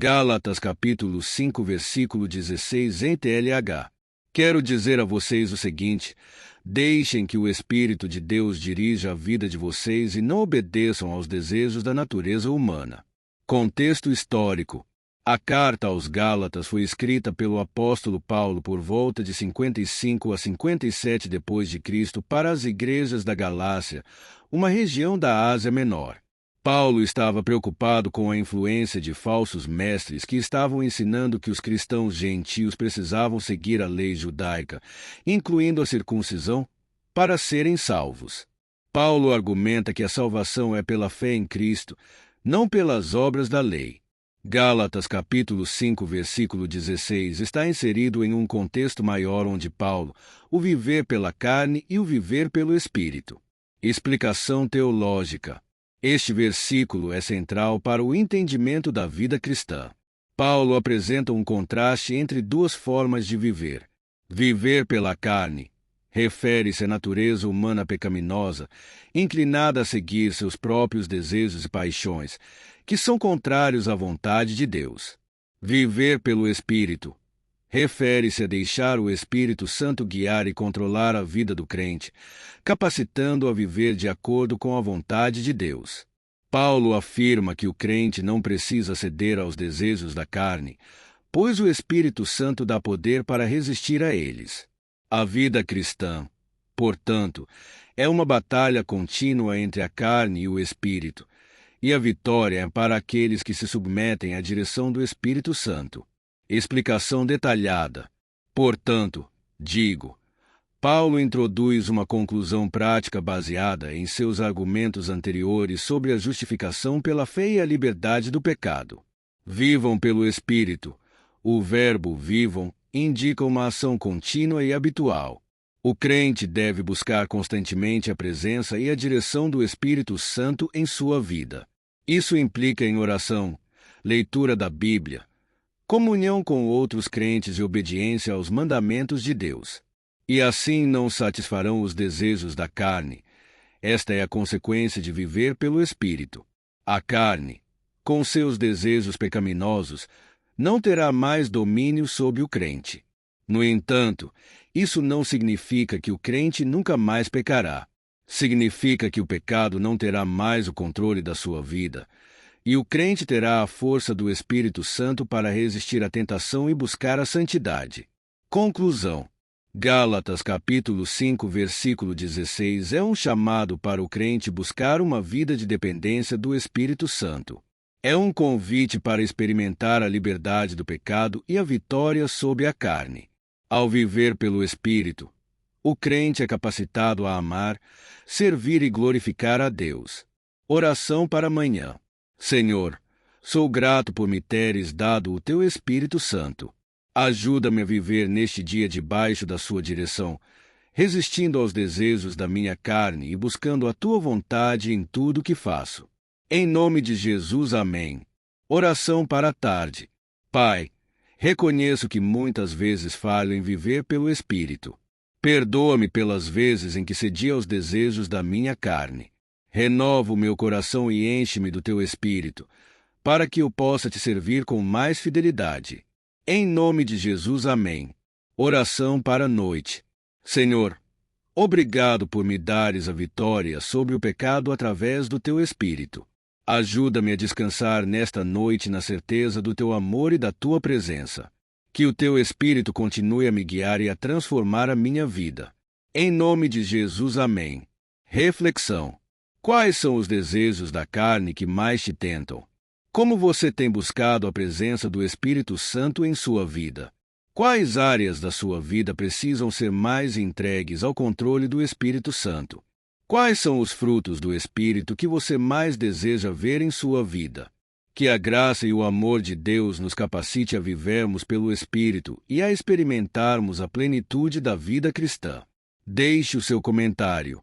Gálatas capítulo 5 versículo 16 em TLH. Quero dizer a vocês o seguinte: deixem que o Espírito de Deus dirija a vida de vocês e não obedeçam aos desejos da natureza humana. Contexto histórico. A carta aos Gálatas foi escrita pelo apóstolo Paulo por volta de 55 a 57 d.C. para as igrejas da Galácia, uma região da Ásia Menor. Paulo estava preocupado com a influência de falsos mestres que estavam ensinando que os cristãos gentios precisavam seguir a lei judaica, incluindo a circuncisão, para serem salvos. Paulo argumenta que a salvação é pela fé em Cristo, não pelas obras da lei. Gálatas capítulo 5 versículo 16 está inserido em um contexto maior onde Paulo, o viver pela carne e o viver pelo Espírito. Explicação teológica. Este versículo é central para o entendimento da vida cristã. Paulo apresenta um contraste entre duas formas de viver. Viver pela carne refere-se à natureza humana pecaminosa, inclinada a seguir seus próprios desejos e paixões, que são contrários à vontade de Deus. Viver pelo Espírito refere-se a deixar o Espírito Santo guiar e controlar a vida do crente, capacitando-o a viver de acordo com a vontade de Deus. Paulo afirma que o crente não precisa ceder aos desejos da carne, pois o Espírito Santo dá poder para resistir a eles. A vida cristã, portanto, é uma batalha contínua entre a carne e o Espírito, e a vitória é para aqueles que se submetem à direção do Espírito Santo. Explicação detalhada. Portanto, digo, Paulo introduz uma conclusão prática baseada em seus argumentos anteriores sobre a justificação pela fé e a liberdade do pecado. Vivam pelo Espírito. O verbo vivam indica uma ação contínua e habitual. O crente deve buscar constantemente a presença e a direção do Espírito Santo em sua vida. Isso implica em oração, leitura da Bíblia, comunhão com outros crentes e obediência aos mandamentos de Deus. E assim não satisfarão os desejos da carne. Esta é a consequência de viver pelo Espírito. A carne, com seus desejos pecaminosos, não terá mais domínio sobre o crente. No entanto, isso não significa que o crente nunca mais pecará. Significa que o pecado não terá mais o controle da sua vida, e o crente terá a força do Espírito Santo para resistir à tentação e buscar a santidade. Conclusão. Gálatas capítulo 5 versículo 16 é um chamado para o crente buscar uma vida de dependência do Espírito Santo. É um convite para experimentar a liberdade do pecado e a vitória sobre a carne. Ao viver pelo Espírito, o crente é capacitado a amar, servir e glorificar a Deus. Oração para amanhã. Senhor, sou grato por me teres dado o Teu Espírito Santo. Ajuda-me a viver neste dia debaixo da Sua direção, resistindo aos desejos da minha carne e buscando a Tua vontade em tudo o que faço. Em nome de Jesus, amém. Oração para a tarde. Pai, reconheço que muitas vezes falho em viver pelo Espírito. Perdoa-me pelas vezes em que cedi aos desejos da minha carne. Renova o meu coração e enche-me do Teu Espírito, para que eu possa Te servir com mais fidelidade. Em nome de Jesus, amém. Oração para a noite. Senhor, obrigado por me dares a vitória sobre o pecado através do Teu Espírito. Ajuda-me a descansar nesta noite na certeza do Teu amor e da Tua presença. Que o Teu Espírito continue a me guiar e a transformar a minha vida. Em nome de Jesus, amém. Reflexão. Quais são os desejos da carne que mais te tentam? Como você tem buscado a presença do Espírito Santo em sua vida? Quais áreas da sua vida precisam ser mais entregues ao controle do Espírito Santo? Quais são os frutos do Espírito que você mais deseja ver em sua vida? Que a graça e o amor de Deus nos capacite a vivermos pelo Espírito e a experimentarmos a plenitude da vida cristã. Deixe o seu comentário.